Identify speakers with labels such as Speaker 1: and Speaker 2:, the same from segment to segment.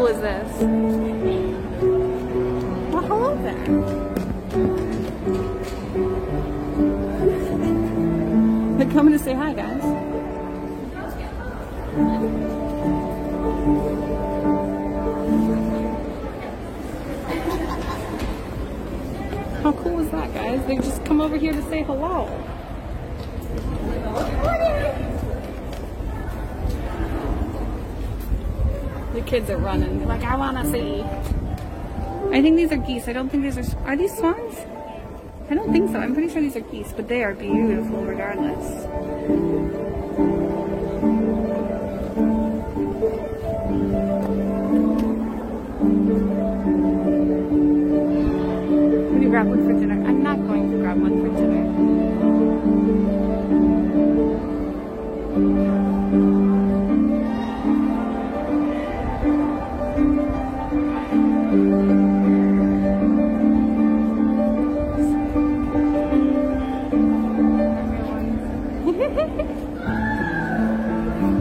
Speaker 1: cool is this? Well, hello there. They're coming to say hi, guys. How cool is that, guys? They just come over here to say hello. The kids are running. They're like, I want to see. I think these are geese. I don't think these are these swans? I don't think so. I'm pretty sure these are geese, but they are beautiful regardless. I'm gonna grab one for dinner. I'm not going to grab one for dinner.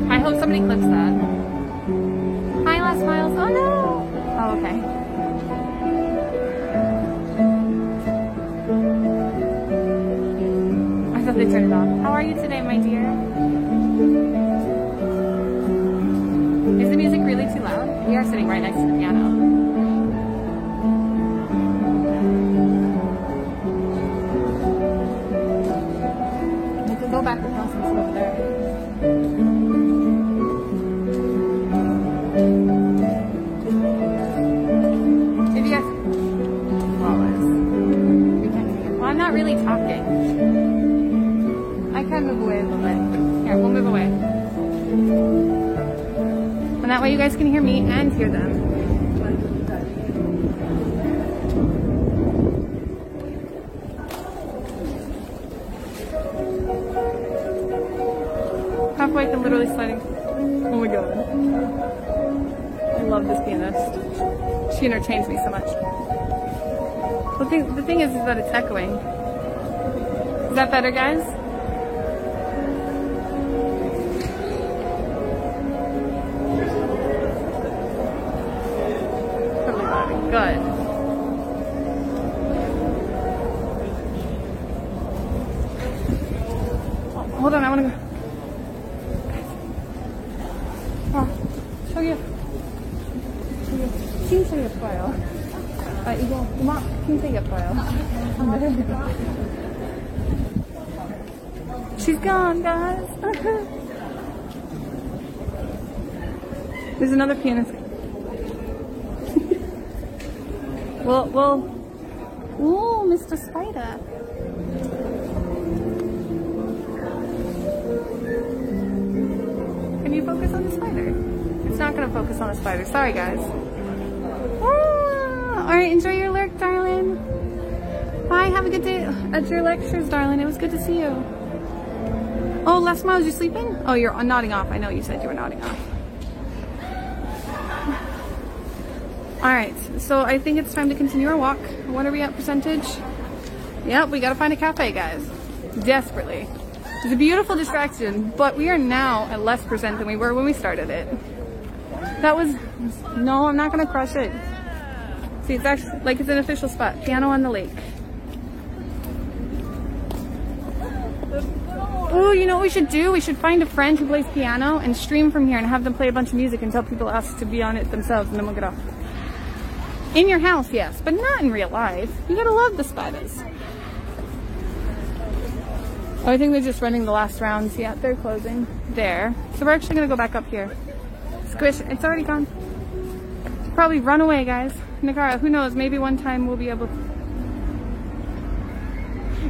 Speaker 1: I hope somebody clips that. Hi, last miles. Oh no! Oh, okay. I thought they turned it off. How are you today, my dear? Is the music really too loud? We are sitting right next to the piano. I could go back to the house and sit over there. If you guys... Well, I'm not really talking. I can move away a little bit. Here, we'll move away. And that way you guys can hear me and hear them. Halfway to literally sliding. Oh my god. I love this pianist. She entertains me so much. The thing is that it's echoing. Is that better, guys? Totally loud. Good. Oh, hold on, I want to go. 진짜 예뻐요. 아, 이거 음악 진짜 예뻐요. She's gone, guys. There's another pianist. well, ooh, Mr. Spider. Can you focus on the spider? It's not gonna focus on the spider. Sorry, guys. Alright, enjoy your lurk, darling. Bye, have a good day at your lectures, darling. It was good to see you. Oh, last mile, you sleeping? Oh, you're nodding off. I know you said you were nodding off. Alright, so I think it's time to continue our walk. What are we at percentage? Yep, we gotta find a cafe, guys. Desperately. It's a beautiful distraction, but we are now at less percent than we were when we started it. That was... No, I'm not gonna crush it. See, it's actually like it's an official spot. Piano on the lake. Oh, you know what we should do? We should find a friend who plays piano and stream from here and have them play a bunch of music until people ask to be on it themselves, and then we'll get off. In your house, yes, but not in real life. You gotta love the spiders. Oh, I think they're just running the last rounds. Yeah, they're closing. There. So we're actually gonna go back up here. Squish. It's already gone. Probably run away, guys. Nagara, who knows? Maybe one time we'll be able to...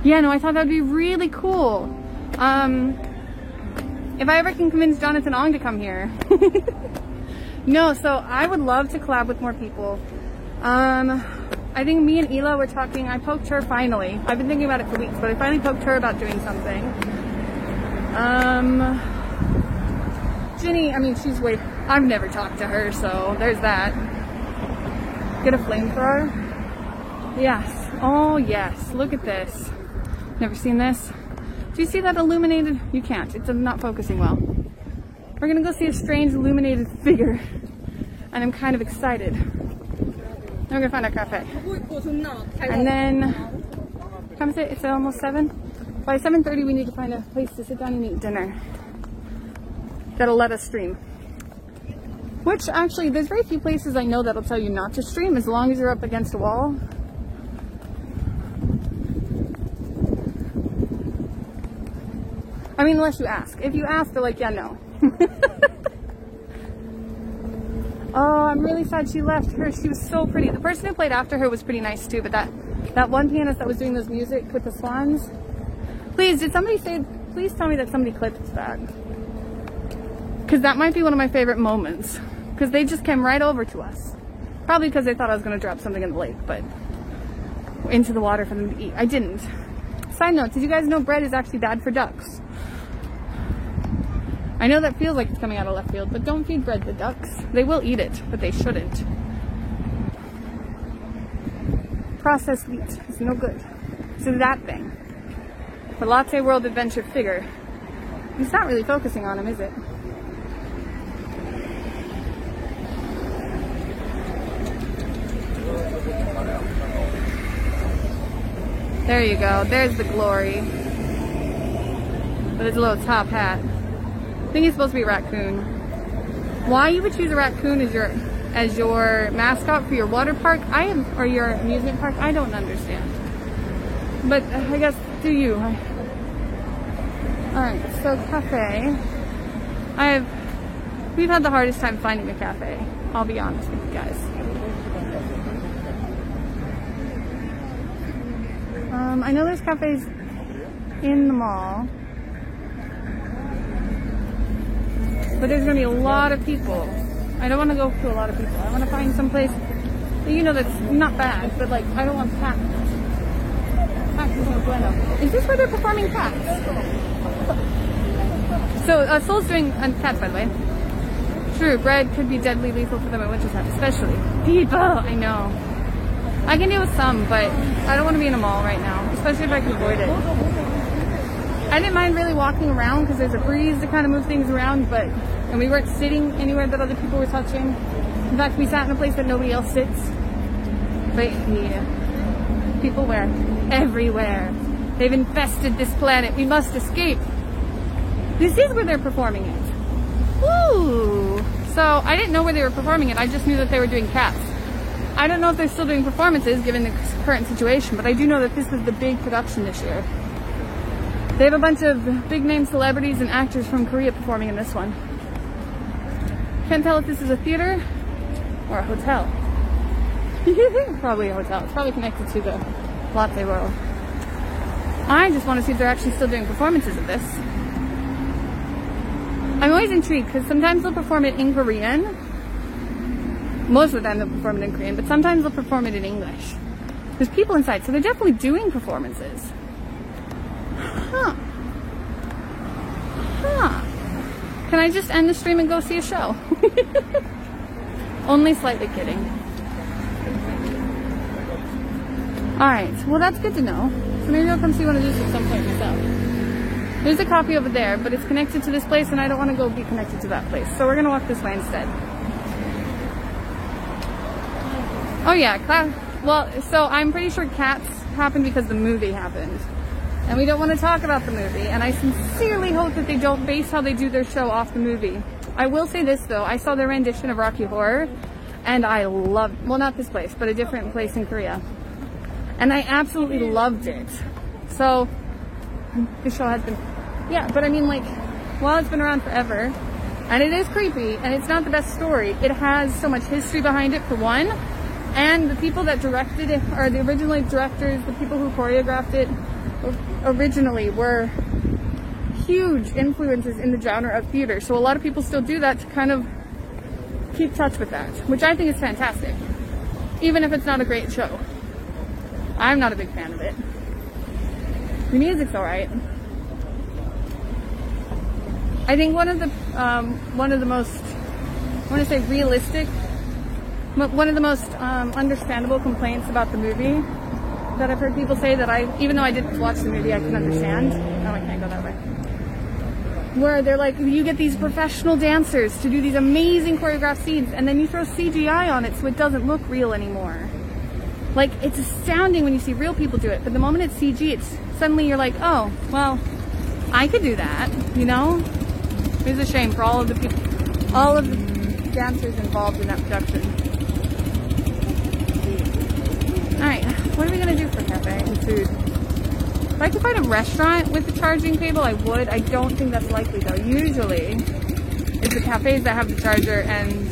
Speaker 1: Yeah, no, I thought that would be really cool. If I ever can convince Jonathan Ong to come here. No, so I would love to collab with more people. I think me and Ela were talking. I poked her finally. I've been thinking about it for weeks, but I finally poked her about doing something. Ginny, I mean, she's way... I've never talked to her, so there's that. Get a flamethrower? Yes. Oh, yes. Look at this. Never seen this. Do you see that illuminated? You can't. It's not focusing well. We're gonna go see a strange illuminated figure and I'm kind of excited. Then we're gonna find our cafe. And then, come is it? It's almost 7. By 7:30 we need to find a place to sit down and eat dinner that'll let us stream. Which actually, there's very few places I know that'll tell you not to stream as long as you're up against a wall. I mean, unless you ask. If you ask, they're like, yeah, no. Oh, I'm really sad she left her. She was so pretty. The person who played after her was pretty nice too, but that one pianist that was doing this music with the swans. Please, did somebody say, please tell me that somebody clipped that. Because that might be one of my favorite moments. Because they just came right over to us. Probably because they thought I was going to drop something in the lake, but into the water for them to eat. I didn't. Side note, did you guys know bread is actually bad for ducks? I know that feels like it's coming out of left field, but don't feed bread to ducks. They will eat it, but they shouldn't. Processed wheat is no good. So that thing. The Latte World Adventure figure. It's not really focusing on him, is it? There you go. There's the glory. With his little top hat. I think he's supposed to be a raccoon. Why you would choose a raccoon as your mascot for your water park, or your amusement park, I don't understand. But I guess do you. Alright, so cafe. We've had the hardest time finding a cafe. I'll be honest with you guys. I know there's cafes in the mall, but there's going to be a lot of people. I don't want to go to a lot of people. I want to find some place, that's not bad, but like, I don't want packed. Packed is no bueno. Is this where they're performing cats? So, Soul's doing cats, by the way. True, bread could be deadly lethal for them at wintertime, especially. People, I know. I can deal with some, but I don't want to be in a mall right now, especially if I can avoid it. I didn't mind really walking around because there's a breeze to kind of move things around, and we weren't sitting anywhere that other people were touching. In fact, we sat in a place that nobody else sits. But yeah, people were everywhere. They've infested this planet. We must escape. This is where they're performing it. Woo! So I didn't know where they were performing it. I just knew that they were doing cats. I don't know if they're still doing performances given the current situation, but I do know that this was the big production this year. They have a bunch of big name celebrities and actors from Korea performing in this one. Can't tell if this is a theater or a hotel. Probably a hotel. It's probably connected to the Latte World. I just want to see if they're actually still doing performances of this. I'm always intrigued because sometimes they'll perform it in Korean. Most of the time they'll perform it in Korean, but sometimes they'll perform it in English. There's people inside, so they're definitely doing performances. Huh. Can I just end the stream and go see a show? Only slightly kidding. Alright, well that's good to know. So maybe I'll come see one of these at some point myself. There's a coffee over there, but it's connected to this place and I don't want to go be connected to that place. So we're going to walk this way instead. Oh yeah, well, so I'm pretty sure Cats happened because the movie happened. And we don't want to talk about the movie. And I sincerely hope that they don't base how they do their show off the movie. I will say this though, I saw their rendition of Rocky Horror. And I loved, well not this place, but a different place in Korea. And I absolutely loved it. So, the show has been, yeah, but I mean like, while it's been around forever, and it is creepy, and it's not the best story, it has so much history behind it for one. And the people that directed it, or the original directors, the people who choreographed it originally were huge influences in the genre of theater. So a lot of people still do that to kind of keep touch with that, which I think is fantastic. Even if it's not a great show. I'm not a big fan of it. The music's alright. I think one of the most, I want to say realistic, one of the most understandable complaints about the movie that I've heard people say that even though I didn't watch the movie, I can understand. No, I can't go that way. where they're like, you get these professional dancers to do these amazing choreographed scenes, and then you throw CGI on it so it doesn't look real anymore. Like, it's astounding when you see real people do it, but the moment it's CG, it's suddenly you're like, oh, well, I could do that, you know? It's a shame for all of the people, all of the dancers involved in that production. Alright, what are we gonna do for cafe and food? If I could find a restaurant with the charging cable, I would. I don't think that's likely though. Usually, it's the cafes that have the charger and